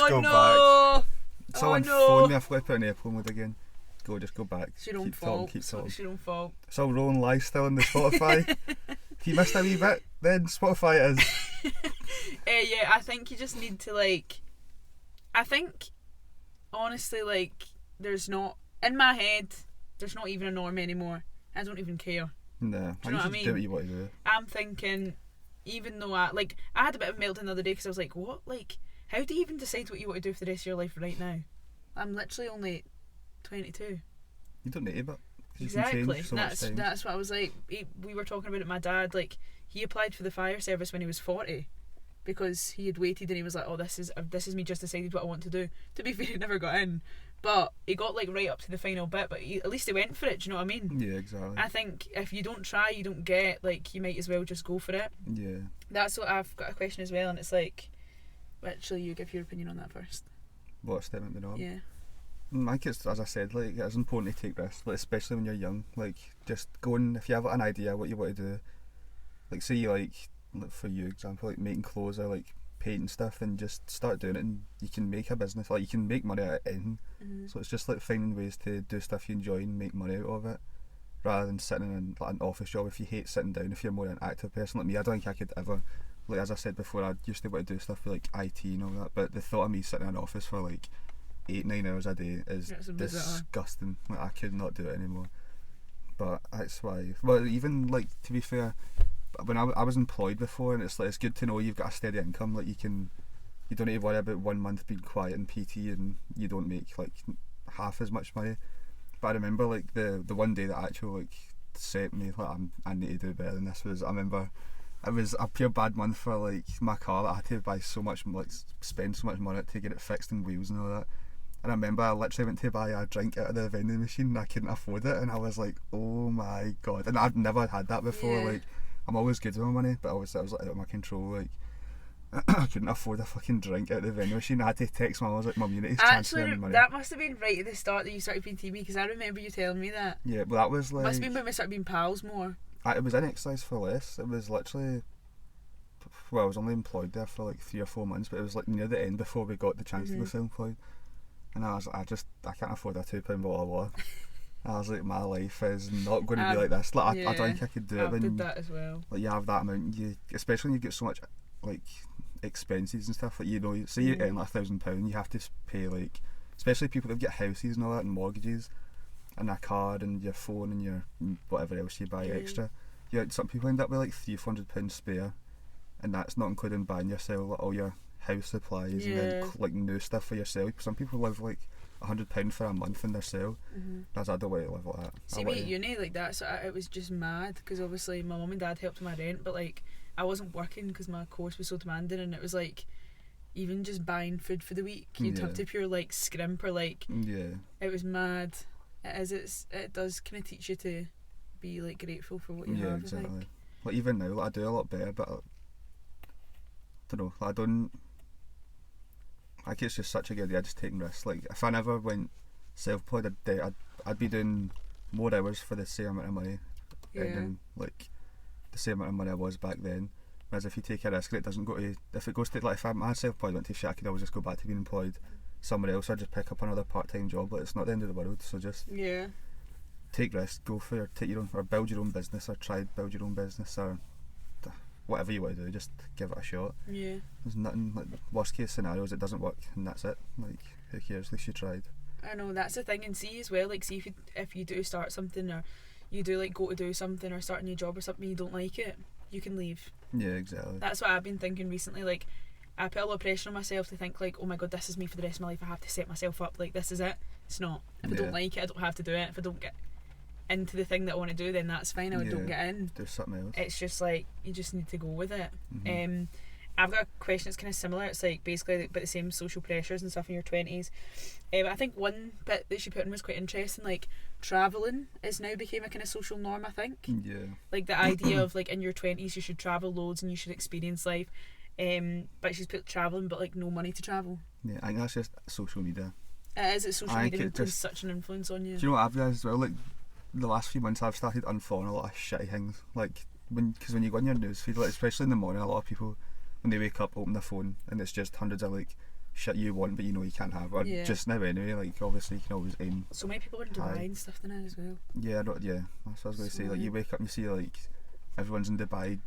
just go back. Someone phone me, I flip out an airplane mode again. Just go back. It's your own fault. It's your own fault. It's all rolling live still in the Spotify. If you missed a wee bit, then Spotify it is. Yeah, I think you just need to I think, honestly, there's not, in my head, there's not even a norm anymore. I don't even care. No, do you know what I mean? Do what you want to do. I'm thinking, even though I had a bit of a meltdown the other day because I was like, what? How do you even decide what you want to do for the rest of your life right now? I'm literally only 22. You don't need it, but exactly. That's what I was like. We were talking about it. My dad, he applied for the fire service when he was 40 because he had waited and he was like, oh, this is me just decided what I want to do. To be fair, he never got in, but he got right up to the final bit. But at least he went for it. Do you know what I mean? Yeah, exactly. I think if you don't try, you don't get. You might as well just go for it. Yeah. That's what I've got a question as well, and it's actually, you give your opinion on that first. What statement been on? Yeah. I think it's, as I said, it is important to take risks, especially when you're young. Just going, if you have an idea what you want to do, say you for you example, making clothes or painting stuff, then just start doing it, and you can make a business. You can make money out of anything. Mm-hmm. So it's just finding ways to do stuff you enjoy and make money out of it, rather than sitting in an office job. If you hate sitting down, if you're more an active person like me, I don't think I could ever. As I said before, I used to want to do stuff with IT and all that, but the thought of me sitting in an office for 8-9 hours a day is disgusting. I could not do it anymore. But that's why. Well, even to be fair, when I was employed before, and it's good to know you've got a steady income. You don't need to worry about 1 month being quiet in PT and you don't make half as much money. But I remember the one day that actually set me I need to do better than this was. I remember it was a pure bad month for my car. I had to buy so much, spend so much money to get it fixed and wheels and all that. And I remember I literally went to buy a drink out of the vending machine and I couldn't afford it, and I was like, oh my god. And I've never had that before. Yeah. I'm always good with my money, but obviously I was out of my control. I couldn't afford a fucking drink out of the vending machine. I had to text my mum. I was like, Mum, you need to transfer me money. That must have been right at the start that you started being TV, because I remember you telling me that. Yeah, but that was must have been when we started being pals more. It was in Exercise for Less. It was literally, I was only employed there for 3 or 4 months, but it was near the end before we got the chance to go self-employed. And I was I can't afford a £2 bottle of water. I was like, my life is not going to be like this. I don't think I could do it. I did that as well. You have that amount, especially when you get so much expenses and stuff. Say you earn £1,000, you have to pay especially people that get houses and all that and mortgages and a car and your phone and your whatever else you buy extra. Some people end up with £300-400 spare, and that's not including buying yourself all your house supplies and then new stuff for yourself. Some people live £100 for a month in their cell. I don't want to live like that. See, me at uni that, so it was just mad, because obviously my mum and dad helped with my rent, but I wasn't working because my course was so demanding, and it was even just buying food for the week, you'd have to pure scrimp or it was mad. It does kind of teach you to be grateful for what you have. Exactly. Even now, I do a lot better, but I don't know. I think it's just such a good idea, just taking risks. If I never went self-employed, I'd be doing more hours for the same amount of money, and the same amount of money I was back then. Whereas if you take a risk and it doesn't go to, if it goes to if I'm self-employed went to shit, I could always just go back to being employed somewhere else, or just pick up another part-time job. It's not the end of the world. So just take risks, go for take your own, or build your own business, or try build your own business, or whatever you want to do, just give it a shot. Yeah. There's nothing, worst case scenarios, it doesn't work and that's it. Who cares, at least you tried. I know, that's the thing. And see as well, see if you do start something, or you do go to do something or start a new job or something, you don't like it, you can leave. Yeah, exactly. That's what I've been thinking recently. I put a lot of pressure on myself to think oh my god, this is me for the rest of my life, I have to set myself up, this is it. It's not. If I don't like it, I don't have to do it. If I don't get into the thing that I want to do, then that's fine, I don't get in. Do something else. It's just you just need to go with it. I've got a question that's kind of similar. It's basically about the same social pressures and stuff in your 20s. I think one bit that she put in was quite interesting. Travelling is now became a kind of social norm, I think. Yeah. The idea of in your 20s you should travel loads and you should experience life. But she's put travelling, but no money to travel. Yeah, I think that's just social media. It is. It's social media has such an influence on you. Do you know what I've realised as well? The last few months I've started unfollowing a lot of shitty things. Because when you go on your newsfeed, especially in the morning, a lot of people, when they wake up, open their phone and it's just hundreds of shit you want but you know you can't have, or Yeah. just now anyway. Like obviously you can always aim. So many people are in high. Dubai and stuff now as well. Yeah, that's what I was going to say. Like you wake up and you see like everyone's in Dubai,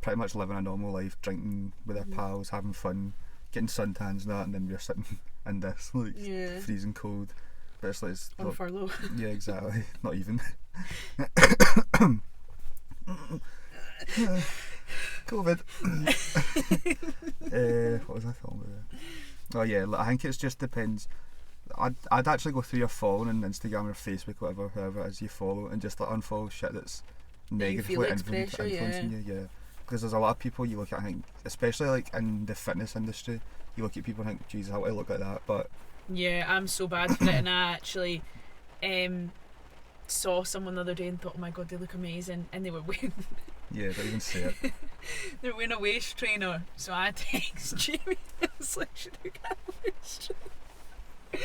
pretty much living a normal life, drinking with their pals, having fun, getting suntans and that, and then we're sitting in this like freezing cold. But it's like on furlough. Yeah, exactly. Not even. COVID. What was I talking about? Oh yeah, I think it just depends. I'd actually go through your following on Instagram or Facebook, whoever it is you follow, and just like unfollow shit that's negatively influencing you. Yeah, because there's a lot of people you look at, I think, especially like in the fitness industry, you look at people and think, Jesus, how do I look like that? But yeah, I'm so bad for it, and I actually saw someone the other day and thought, oh my god, they look amazing, and they were wearing yeah, don't even say it. they were wearing a waist trainer, so I text Jamie. I was like, should we get a waist trainer?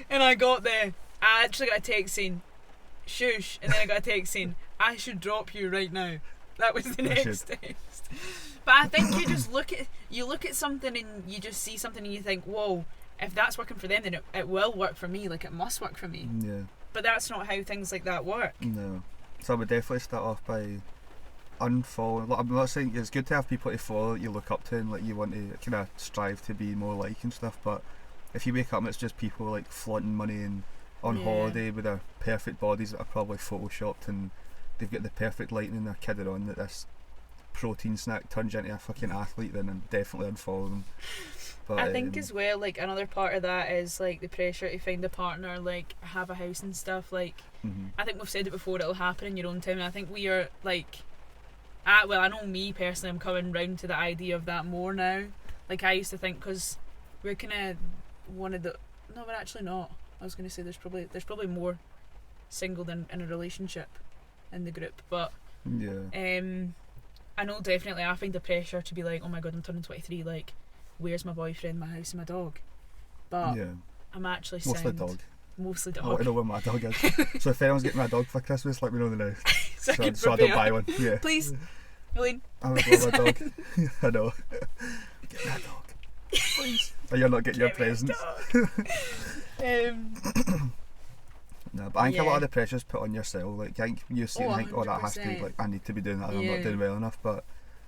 And I got there. I actually got a text saying, shush, and then I got a text saying, I should drop you right now. That was the next text. But I think you just look at something and you just see something and you think, whoa, if that's working for them, then it will work for me. Like, it must work for me. Yeah. But that's not how things like that work. No. So I would definitely start off by unfollowing. Like, I'm not saying it's good to have people to follow that you look up to and like you want to kind of strive to be more like and stuff. But if you wake up and it's just people like flaunting money and on holiday with their perfect bodies that are probably photoshopped and they've got the perfect lighting and they're kidding on that this protein snack turns you into a fucking athlete, then I'd definitely unfollow them. But I think as well, like, another part of that is like the pressure to find a partner, like have a house and stuff. Like, I think we've said it before, it'll happen in your own time, and I think we are like, I know me personally, I'm coming round to the idea of that more now. Like, I used to think, because we're kind of one of the, no, we're actually not. I was going to say there's probably more single than in a relationship in the group, but I know definitely I find the pressure to be like, oh my god, I'm turning 23, like, where's my boyfriend, my house and my dog? But I'm actually mostly dog. I want to know where my dog is. So if anyone's getting my dog for Christmas, let me know now. so I don't buy one. Yeah. Please, Elaine. I would love my dog. I know. Get my dog. Please. Or you're not getting your presents. No, but I think a lot of the pressure's put on yourself. Like, I think you see and think, oh, that has to be, like, I need to be doing that and I'm not doing well enough. But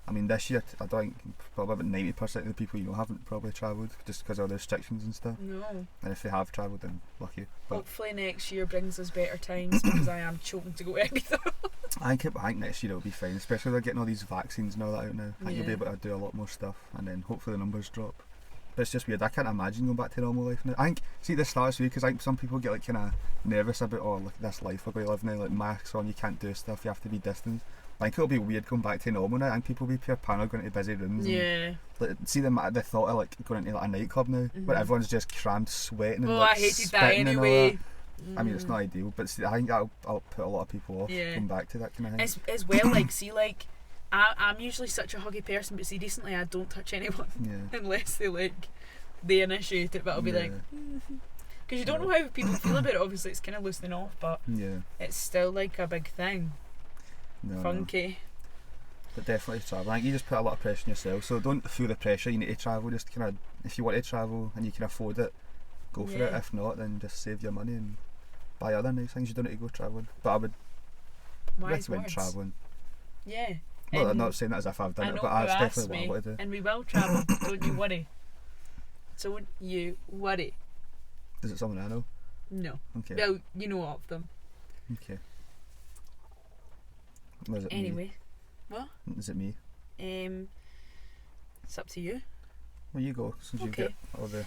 I mean, this year I don't think probably about 90% of the people you know haven't probably travelled just because of the restrictions and stuff. No. And if they have travelled, then lucky. But hopefully next year brings us better times because I am choking to go Ibiza. I think next year it'll be fine, especially they're getting all these vaccines and all that out now. I think you'll be able to do a lot more stuff, and then hopefully the numbers drop. But it's just weird. I can't imagine going back to normal life now. I think, see, this starts weird because I think some people get like kind of nervous about, oh, look at this life we're going to live now, like masks on, you can't do stuff, you have to be distant. I think it'll be weird going back to normal now. I think people will be pure paranoid going to busy rooms. Yeah. And, like, see the thought of like going into like a nightclub now, where everyone's just crammed, sweating and like I hated spitting that anyway. And I mean, it's not ideal, but see, I think I'll put a lot of people off going back to that kind of thing. As well, like, see, like, I'm usually such a huggy person, but see, recently I don't touch anyone unless they initiate it. But I'll be like, because you don't know how people feel about it. Obviously, it's kind of loosening off, but it's still like a big thing. Funky. But definitely travel. I think you just put a lot of pressure on yourself, so don't feel the pressure. You need to travel. Just kind of, if you want to travel and you can afford it, go for it. If not, then just save your money and buy other nice things. You don't need to go travelling. But I would recommend travelling. Yeah. Well, I'm not saying that as if I've done it, but that's definitely what I want to do. And we will travel. Don't you worry. Don't you worry. Is it someone I know? No. Okay. Well, you know of them. Okay. Was it anyway. Me? What? Is it me? It's up to you. Well, you go since you get all the.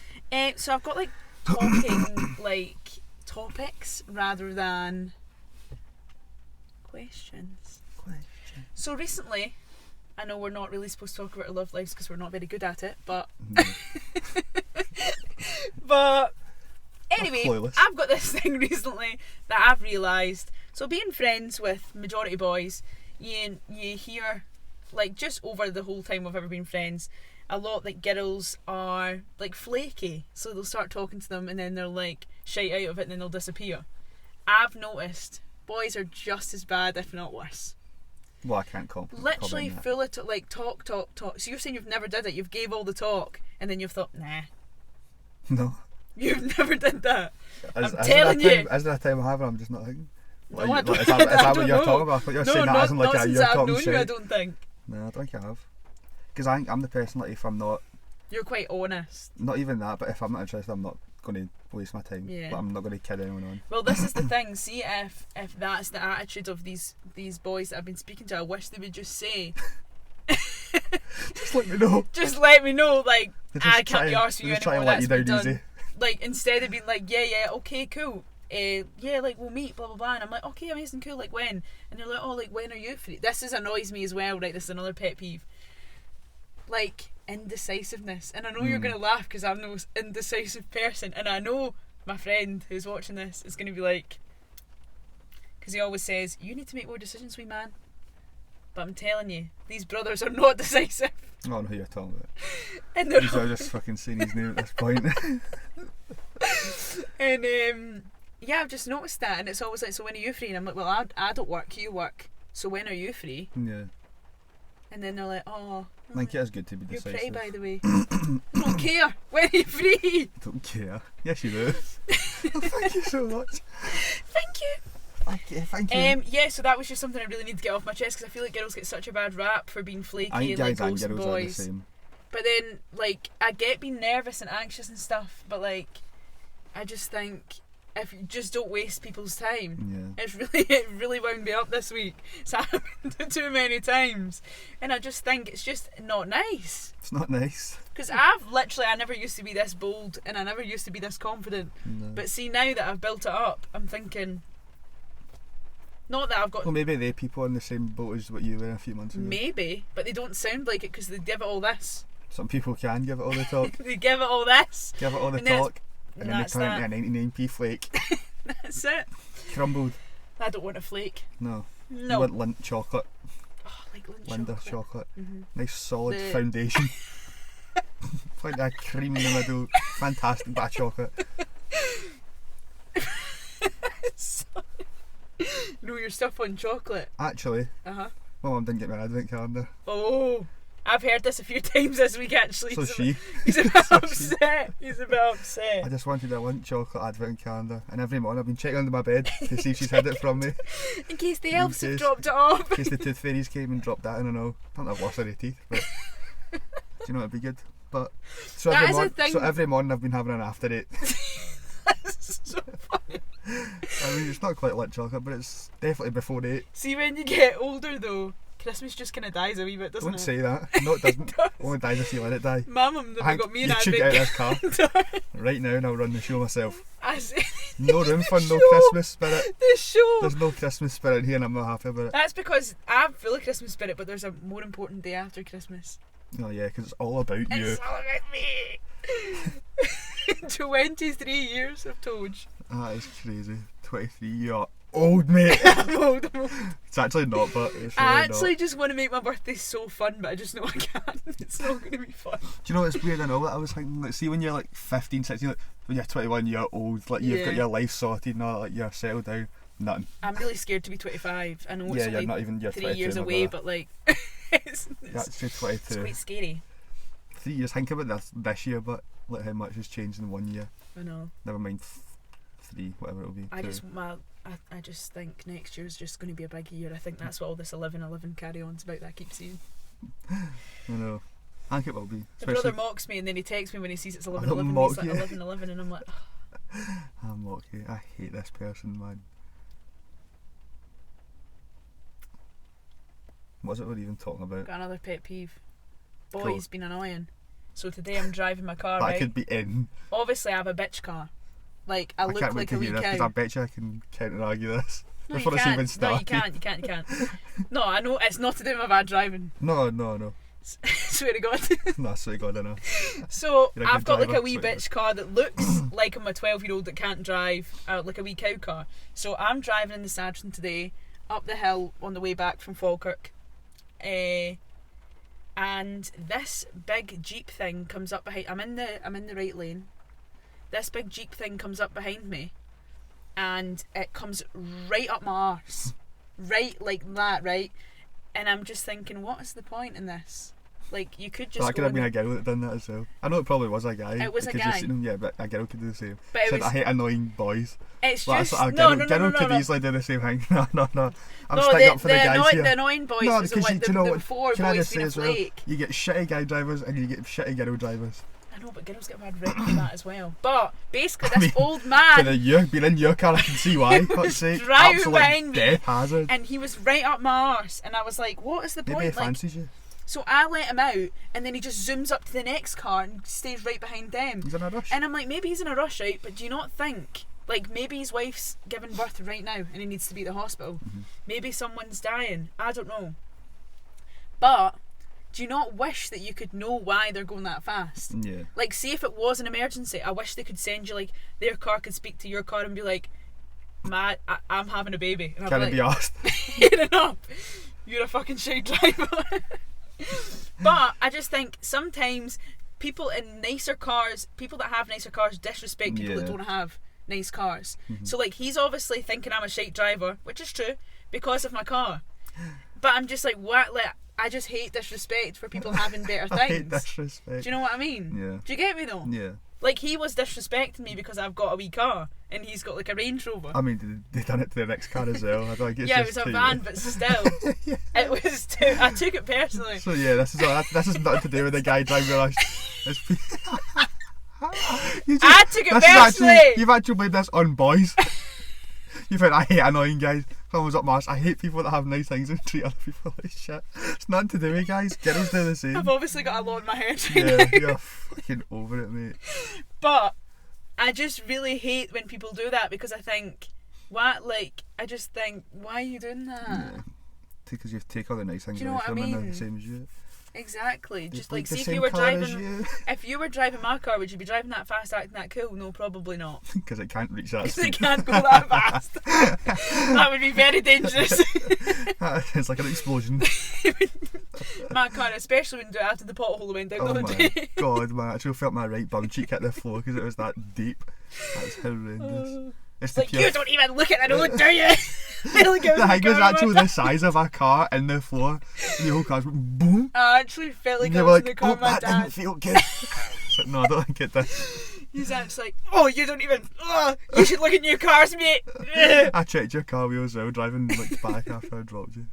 So I've got like talking like topics rather than questions. So recently, I know we're not really supposed to talk about our love lives because we're not very good at it, but but anyway, I've got this thing recently that I've realised. So being friends with majority boys, you hear, like, just over the whole time we've ever been friends, a lot like girls are like flaky. So they'll start talking to them and then they'll like shite out of it and then they'll disappear. I've noticed boys are just as bad, if not worse. Well, I can't comment. Literally full of like talk. So you're saying you've never did it, you've gave all the talk and then you've thought, nah. No. You've never did that. I'm Is telling you. Is there a time I have and I'm just not thinking? No, Like, I don't, is that I what don't you're know. talking about? I thought you were No, saying that not, as in like not since you're I've talking known you, I shit. don't think. No, I don't think I have. Because I'm the person, like, if I'm not You're quite honest. even that, but if I'm not interested, I'm not going to waste my time. Yeah. But I'm not going to kid anyone on. Well, this is the thing. See, if that's the attitude of these boys that I've been speaking to, I wish they would just say, Just let me know. just let me know, like, Just I can't be arsed with you just try anymore, and let that's you been down done. easy. Like, instead of being like, yeah, okay, cool. Yeah, like, we'll meet, blah, blah, blah. And I'm like, okay, amazing, cool, like, when? And they're like, oh, like, when are you free? This annoys me as well, right? This is another pet peeve. Like, indecisiveness. And I know you're going to laugh because I'm the most indecisive person. And I know my friend who's watching this is going to be like, because he always says, you need to make more decisions, wee man. But I'm telling you, these brothers are not decisive. I don't know who you're talking about. And they're You're just fucking saying his name at this point. And yeah, I've just noticed that, and it's always like, so when are you free? And I'm like, well, I don't work, you work, so when are you free? Yeah. And then they're like, oh, I think it is good to be you're decisive. pretty, by the way. I don't care. When are you free? I don't care. Yes, you do. Oh, thank you so much. Thank you. Thank you. Yeah, so that was just something I really need to get off my chest because I feel like girls get such a bad rap for being flaky I think and like guys and ghost girls are the boys. same. But then, like, I get being nervous and anxious and stuff, but like, I just think if you just don't waste people's time. Yeah. It really wound me up this week. It's happened too many times, and I just think it's just not nice. It's not nice. Because I never used to be this bold, and I never used to be this confident. No. But see, now that I've built it up, I'm thinking, not that I've got. Well, maybe they people in the same boat as what you were a few months ago. Maybe, but they don't sound like it because they give it all this. Some people can give it all the talk. They give it all this. Give it all the And then talk. And then they that's turn that. into a 99p flake. That's it. Crumbled. I don't want a flake. No. No. You want Lindt chocolate. Oh, like Lindt Linda chocolate. chocolate. Mm-hmm. Nice solid The- foundation. Like that cream in the middle. Fantastic bit of chocolate. No, your stuff on chocolate. Actually, Uh-huh. my mum didn't get me an advent calendar. Oh, I've heard this a few times this week actually. So she. He's a bit upset. He's a bit I upset. just wanted a Lindt chocolate advent calendar, and every morning I've been checking under my bed to see if she's hid it from me. In case the In elves have case- dropped it off. In case the tooth fairies came and dropped that in and all. I don't have lost any teeth, but do you know it'd be good? But so That every, is a thing. so every morning I've been having an after eight. That's so funny. I mean, it's not quite Lindt chocolate, but it's definitely before 8. See, when you get older though, Christmas just kind of dies a wee bit, doesn't Don't it? say that. No, it doesn't. does. Only dies if you let it die. My mum never I got me think an you should get out of advent this car calendar. right now and I'll run the show myself. I said, No room for no Show. Christmas spirit. the show. There's no Christmas spirit here and I'm not happy about it. That's because I'm full of Christmas spirit, but there's a more important day after Christmas. Oh yeah, because it's all about you. It's all about me. 23 years, I've told you. That is crazy. 23, you're old, mate. I'm old. It's actually not, but it's really I actually not. just want to make my birthday so fun, but I just know I can't. It's not going to be fun. Do you know what's weird? I know. I was thinking, like, see, when you're like 15, 16, like, when you're 21, you're old. Like, you've got Yeah. your life sorted and all, like, you're settled down. Nothing. I'm really scared to be 25. I know Yeah, it's you're only not even. You're 3 22. years my away, brother. but like, it's You're actually 22. quite scary. 3 years. Think about this year, but look how much has changed in 1 year. I know. Never mind 3, whatever it'll be. 2. I just think next year's just going to be a big year. I think that's what all this 11-11 carry-on's about that I keep seeing. I know. I think it will be. My brother mocks me and then he texts me when he sees it's 11-11. mock He's like you. 11-11 and I'm like, I'm lucky. I hate this person, man. What's it we're even talking about? got another pet peeve. Cool. Boys been annoying. So today I'm driving my car, That right? could be in. Obviously I have a bitch car. Like, I look can't wait like to a wee hear this cow. because I bet you I can counter argue this. No, Before you it's even can't. No, you started. can't. You can't. No, I know it's not to do with my bad driving. No. Swear to God. No, I swear to God, I know. So You're a good I've got like driver, a wee swear to bitch car that looks like I'm a 12-year-old that can't drive, like a wee cow car. So I'm driving in the Saturn today up the hill on the way back from Falkirk, and this big Jeep thing comes up behind. I'm in the right lane. This big Jeep thing comes up behind me, and it comes right up my arse, right like that, right. And I'm just thinking, what is the point in this? Like, you could Well, just that could go have been in a girl that done that as well. I know it probably was a guy. It was a because you've guy. seen him, yeah, but a girl could do the same. But it Said, was- I hate annoying boys. It's Well, just that's what a no, girl could easily do the same thing. No. I'm no, sticking up for the guys the here. annoying boys No, was because like do you know the what? four Can I boys just say being a as well? flake. You get shitty guy drivers and you get shitty girl drivers. I know, but girls get a bad rep for that as well. But basically, I this mean, old man Being in your car, I can see why. Let's say driving absolute behind me, death hazard. and he was right up my arse, and I was like, "What is the Maybe he point?" Like, fancies you. so I let him out, and then he just zooms up to the next car and stays right behind them. He's in a rush. And I'm like, maybe he's in a rush, right? But do you not think, like, maybe his wife's giving birth right now and he needs to be at the hospital? Mm-hmm. Maybe someone's dying. I don't know. But do you not wish that you could know why they're going that fast? Yeah. Like, see if it was an emergency, I wish they could send you, like, their car could speak to your car and be like, Matt, I'm having a baby. And Can I'm it be like, asked? enough. You're a fucking shit driver. But I just think sometimes people in nicer cars, people that have nicer cars, disrespect people that Yeah. don't have nice cars. So, like, he's obviously thinking I'm a shite driver, which is true, because of my car. But I'm just like, what? Like, I just hate disrespect for people having better I hate things. disrespect. Do you know what I mean? Yeah. Do you get me though? Yeah. Like, he was disrespecting me because I've got a wee car and he's got like a Range Rover. I mean, they done it to the next car as well. I don't think it's Yeah, it just was a to van, you. but still, it was. I took it personally. So yeah, this is nothing to do with the guy driving the rush. I took it personally. You've actually blamed this on boys. You think I hate annoying guys? Someone's up my arse. I hate people that have nice things and treat other people like shit. It's nothing to do with guys. Girls do the same. I've obviously got a lot in my head right Yeah, now. you're fucking over it, mate. But I just really hate when people do that because I think, what? Like, I just think, why are you doing that? Yeah. Because you take all the nice things Do you know away what I from them, they're mean? the same as you. Exactly. They Just bleed like, the see if same you were colour as driving, you. if you were driving my car, would you be driving that fast, acting that cool? No, probably not. Because it can't reach that Because speed. it can't go that fast. That would be very dangerous. It's like an explosion. My car, especially when after the pothole went down the Oh other my day. god, man! I actually felt my right bum cheek hit the floor because it was that deep. That's horrendous. It's the Like, pure. you don't even look at the road, do you? Like, The thing was actually the size of a car in the floor, and the whole car went boom. I actually felt like And they I were was in like, the car "Oh, with my that dad. didn't feel good." It's like, no, I don't think it did. He's actually like, oh, you don't even. Oh, you should look at new cars, mate. I checked your car wheels out driving like back after I dropped you.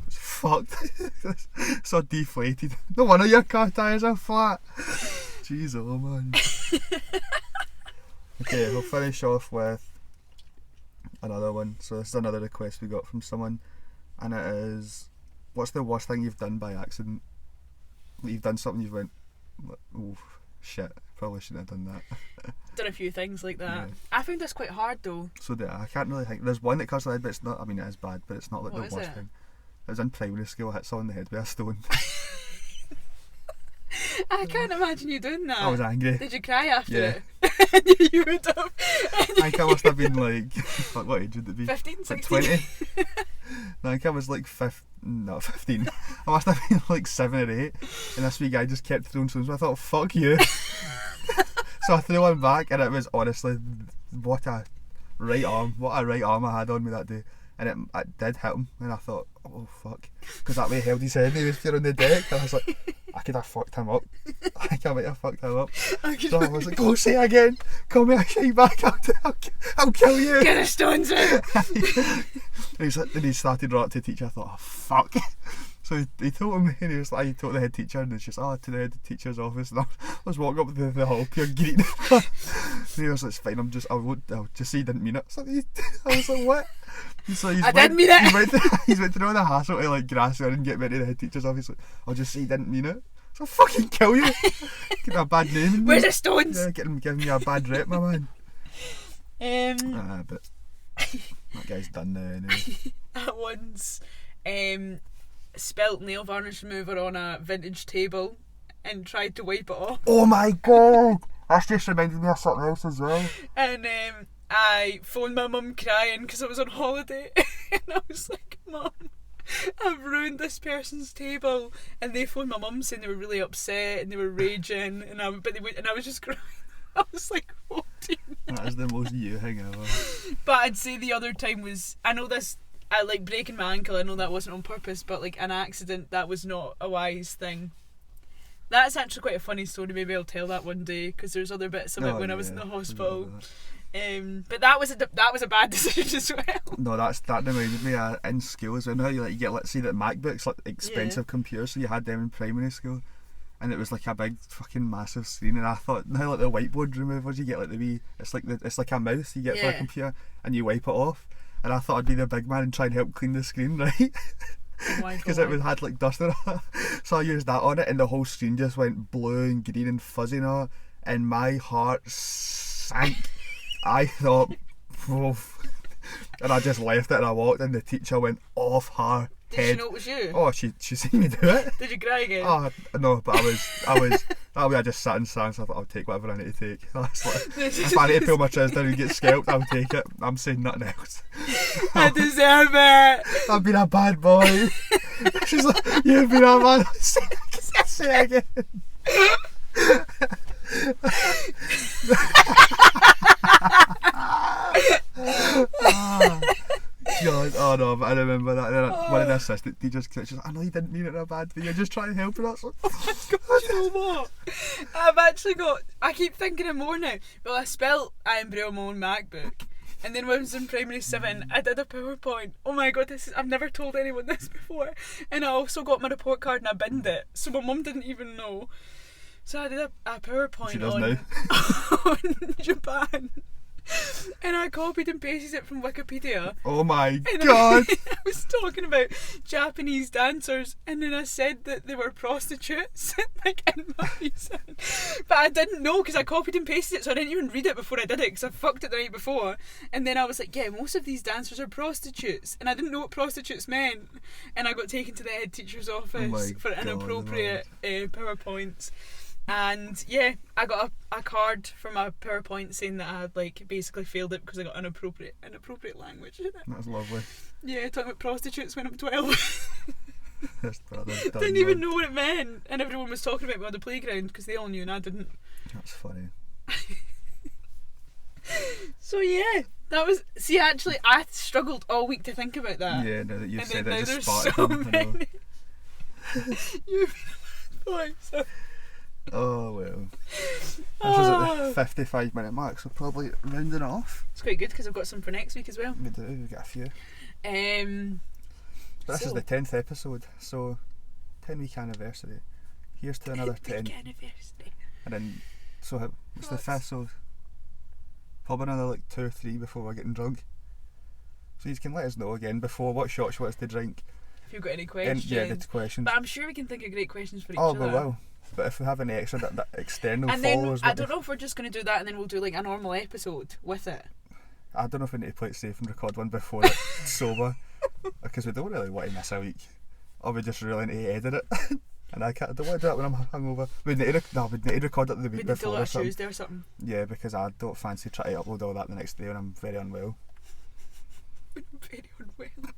It's fucked. It's so deflated. No wonder your car tyres are flat. Jeez, oh man. Okay, we'll finish off with another one. So this is another request we got from someone, and it is, what's the worst thing you've done by accident? Like, you've done something, you've went, oh shit, probably shouldn't have done that. Done a few things like that. Yeah. I found this quite hard though. So I can't really think. There's one that comes to my head, but it's not. I mean, it is bad, but it's not like What the is worst it? thing. It was in primary school. I hit someone in the head with a stone. I can't imagine you doing that. I was angry. Did you cry after Yeah. it? You would have. I think I must have been like, fuck, what age would it be? 15, Like 16? 20. No, I think I was like 15. I must have been like 7 or 8, and this wee guy just kept throwing stones. I thought, fuck you. So I threw one back, and it was honestly, what a right arm I had on me that day. And it did hit him, and I thought, oh fuck, because that way he held his head and he was here on the deck, and I was like, I could have fucked him up. I think I might have fucked him up. So I was like, go say it again, call me a shite back, I'll kill you. Get the stones out. And he started right to the teacher. I thought, oh fuck. So he told him, and he told the head teacher, and it's just, to the head teacher's office. And I was walking up the hall, pure greeting. And he was like, it's fine, I'll just say he didn't mean it. So I was like, what? So I didn't mean it. He's went through all the hassle to like grass her and get me to the head teacher's office. Like, I'll just say he didn't mean it. So I'll fucking kill you. Get a bad name. Where's the stones? Yeah, giving me a bad rep, my man. But that guy's done now anyway. I once spilt nail varnish remover on a vintage table and tried to wipe it off. Oh my god! That's just reminded me of something else as well. And I phoned my mum crying because I was on holiday. And I was like, Mum, I've ruined this person's table. And they phoned my mum saying they were really upset and they were raging. And I was just crying. I was like, 14. That is the most you thing ever. But I'd say the other time was, I know this, I like breaking my ankle, I know that wasn't on purpose, but like an accident, that was not a wise thing. That's actually quite a funny story. Maybe I'll tell that one day, because there's other bits of it when I was in the hospital. But that was a bad decision as well. No, that reminded me in school as well. Now you get, let's see, that MacBooks, like expensive computers, so you had them in primary school, and it was like a big fucking massive screen. And I thought, now like the whiteboard removers, you get like the wee, it's like a mouse you get for a computer, and you wipe it off. And I thought I'd be the big man and try and help clean the screen, right? Oh my God. Because it had like dust in it. So I used that on it, and the whole screen just went blue and green and fuzzy and all, and my heart sank. I thought, oof. And I just left it, and I walked in. The teacher went off her Did head. she know it was you? Oh, she seen me do it. Did you cry again? Oh no, but that way I just sat in silence. I thought, I'll take whatever I need to take. That's like, if I need to pull my trousers down and get scalped, I'll take it. I'm saying nothing else. I deserve it. I've been a bad boy. She's like, you've been a bad boy. Say it again. God, oh no, but I remember that. And then one of the assistant teachers, she's like, I know you didn't mean it in a bad way, you're just trying to help her. I was like, oh my God. Do you know what? I keep thinking of more now. Well, I spelt I am Braille on my own MacBook. And then when I was in primary 7, I did a PowerPoint. Oh my God, I've never told anyone this before. And I also got my report card and I binned it. So my mum didn't even know. So I did a PowerPoint She does now. on Japan. And I copied and pasted it from Wikipedia. Oh my And God. I was talking about Japanese dancers, and then I said that they were prostitutes, like in my reason. But I didn't know, because I copied and pasted it, so I didn't even read it before I did it, because I fucked it the night before. And then I was like, yeah, most of these dancers are prostitutes, and I didn't know what prostitutes meant. And I got taken to the head teacher's office for inappropriate PowerPoints. And yeah, I got a card for my PowerPoint saying that I had like basically failed it because I got inappropriate language in it. That's lovely. Yeah, talking about prostitutes when I'm 12. Didn't even know what it meant, and everyone was talking about me on the playground because they all knew and I didn't. That's funny. So yeah, that was. See, actually, I struggled all week to think about that. Yeah, now that you've and said then it, now just there's sparked so them, many. You've been so. Oh well. This is at the 55-minute mark, so probably rounding off. It's quite good because I've got some for next week as well. We do, we've got a few. But this is the 10th episode, so 10-week anniversary. Here's to another 10. Anniversary. And then, so it's the 5th, so probably another like 2 or 3 before we're getting drunk. So you can let us know again before what shots you want us to drink. If you've got any questions. Yeah, the questions. But I'm sure we can think of great questions for each other. other. Oh, we will. But if we have any extra that external and followers... then, I don't know if we're just going to do that and then we'll do like a normal episode with it. I don't know if we need to play it safe and record one before it's sober. Because we don't really want to miss a week. Or we just really need to edit it. And I don't want to do that when I'm hungover. We'd need to record it the week before We'd or do it something. Tuesday or something. Yeah, because I don't fancy trying to upload all that the next day when I'm very unwell. Very unwell.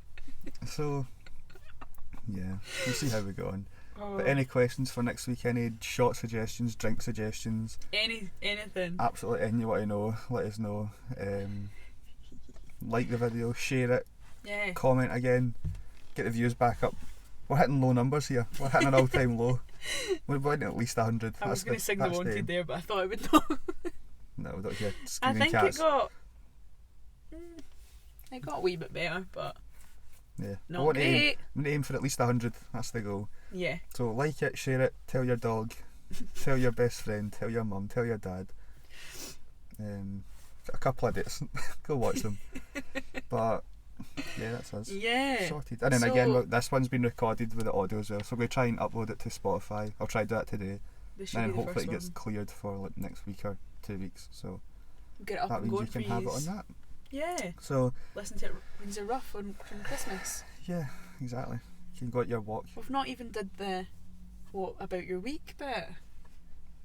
So, yeah, we'll see how we go on. Oh. But any questions for next week? Any shot suggestions, drink suggestions? Anything. Absolutely anything you want to know, let us know. Like the video, share it, Yeah. comment again, get the views back up. We're hitting low numbers here. We're hitting an all-time low. We're hitting at least 100. I was going to sing the that's Wanted there, but I thought I would not. No, we don't hear I screaming think cats. it got a wee bit better, but Yeah. not we want to great. aim for at least 100. That's the goal. Yeah. So like it, share it, tell your dog, tell your best friend, tell your mum, tell your dad. Got a couple of dates. Go watch them. But yeah, that's us. Yeah. Sorted. And then again, this one's been recorded with the audio as well, so we're going to try and upload it to Spotify. I'll try to do that today. This should And be the hopefully first it gets one. cleared for like next week or 2 weeks. So Get it up that and means going you can for have it on yous. that. Yeah. So Listen to it when you're rough from Christmas. yeah, exactly. You can go at your walk. We've not even did the what about your week bit.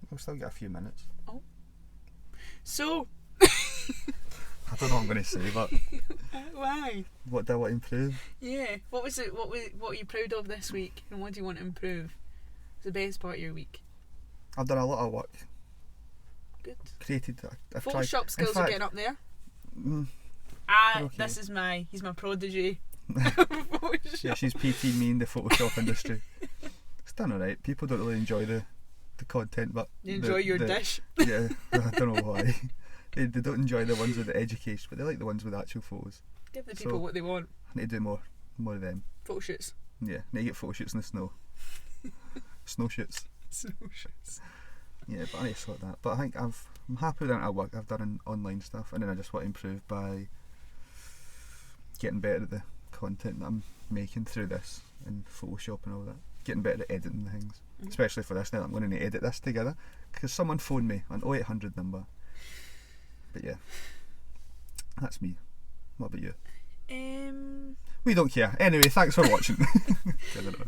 We'll still get a few minutes. So I don't know what I'm going to say, but why? what do I want to improve? Yeah. What was it? What are you proud of this week, and what do you want to improve? It's the best part of your week. I've done a lot of work. Good. Created. I've tried. Photoshop In skills are fact, getting up there. Okay. This is he's my prodigy. Yeah, she's PT me in the Photoshop industry. It's done alright. People don't really enjoy the the content, but you enjoy your dish. Yeah, I don't know why. They don't enjoy the ones with the education, but they like the ones with actual photos. Give the people what they want. I need to do more of them. Photo shoots. Yeah, need to get photo shoots in the snow. Snow shoots. Snow shoots. Yeah, but I need to sort that. But I think I'm happy with that work I've done in online stuff, and then I just want to improve by getting better at the content that I'm making through this and Photoshop and all that. Getting better at editing things, especially for this now. I'm going to edit this together because someone phoned me an 0800 number. But yeah, that's me. What about you? We don't care. Anyway, thanks for watching.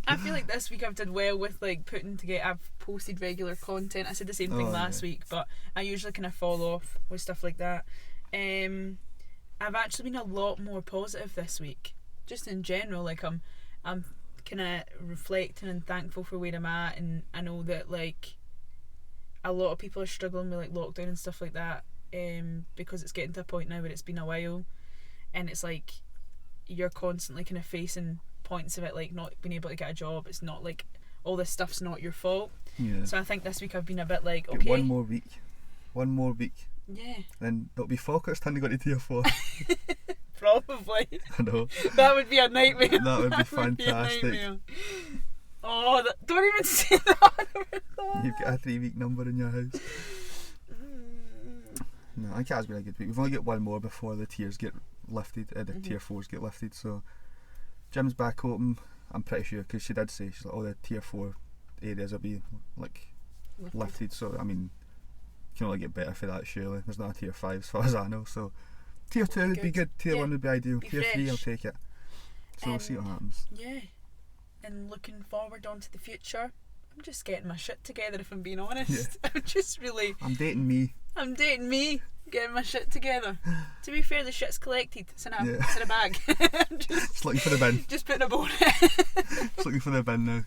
I feel like this week I've done well with like putting together. I've posted regular content. I said the same thing last week, but I usually kind of fall off with stuff like that. I've actually been a lot more positive this week, just in general. Like I'm kind of reflecting and thankful for where I'm at, and I know that like a lot of people are struggling with like lockdown and stuff like that, because it's getting to a point now where it's been a while, and it's like you're constantly kind of facing points of it, like not being able to get a job. It's not like all this stuff's not your fault. Yeah. So I think this week I've been a bit like, okay, one more week. Yeah. Then it'll be Falkirk's time to go to tier 4. Probably. I know. That would be a nightmare. That would be fantastic. Oh, don't even say that. You've got a 3-week number in your house. No, I think it has been a good week. We've only got one more before the tiers get lifted, the tier 4s get lifted, so gym's back open, I'm pretty sure, because she did say she's like, all the tier 4 areas will be like lifted, so I mean, you can only get better for that surely. There's not a tier 5 as far as I know, so tier 2 would be good, tier 1 would be ideal, tier 3 I'll take it, so we'll see what happens. Yeah, and looking forward on to the future, I'm just getting my shit together, if I'm being honest. Yeah. I'm dating me, getting my shit together. To be fair, the shit's collected. It's in a bag. Just looking for the bin. Just putting a bowl. Just looking for the bin now.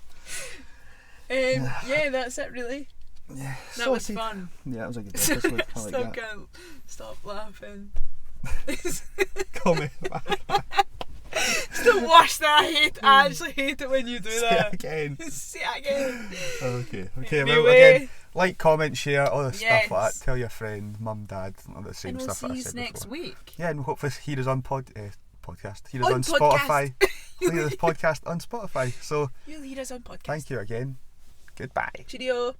Yeah, that's it really. Yeah, that was fun. Yeah, it was a good episode. I like that. Can't stop laughing. Comment. It's the worst that I hate. I actually hate it when you do that. Say it again. Okay. Anyway. Well, again, like, comment, share, all the stuff like that. Tell your friend, mum, dad, all the same stuff that I said before. And we'll see you next week. Yeah, and hopefully hear us on podcast. Hear us on Spotify. Hear this podcast on Spotify. So you'll hear us on podcast. Thank you again. Goodbye. Cheerio.